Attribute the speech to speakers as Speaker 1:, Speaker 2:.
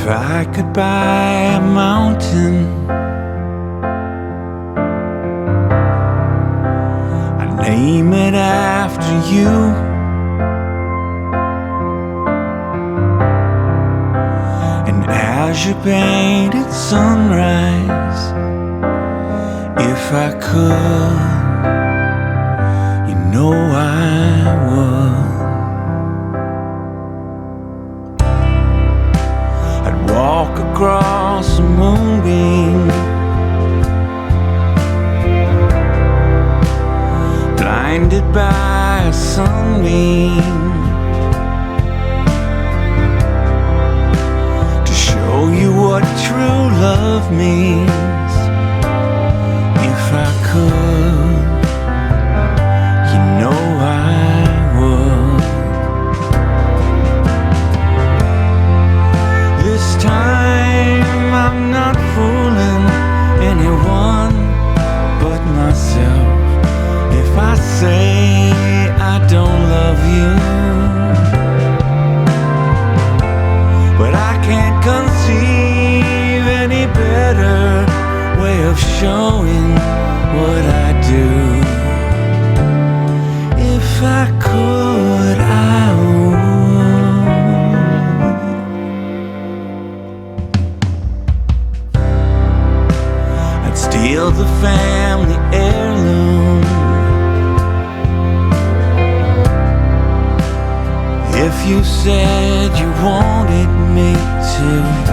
Speaker 1: If I could buy a mountain, I'd name it after you. An azure painted sunrise. If I could, you know I would. I'd walk across a moonbeam, blinded by a sunbeam, to show you what true love means. If I could, you know I would. This time I'm not fooling anyone but myself if I say I don't love you. But I can't conceive any better way of showing what I do. If I could, I would. I'd steal the family heirloom if you said you wanted me to.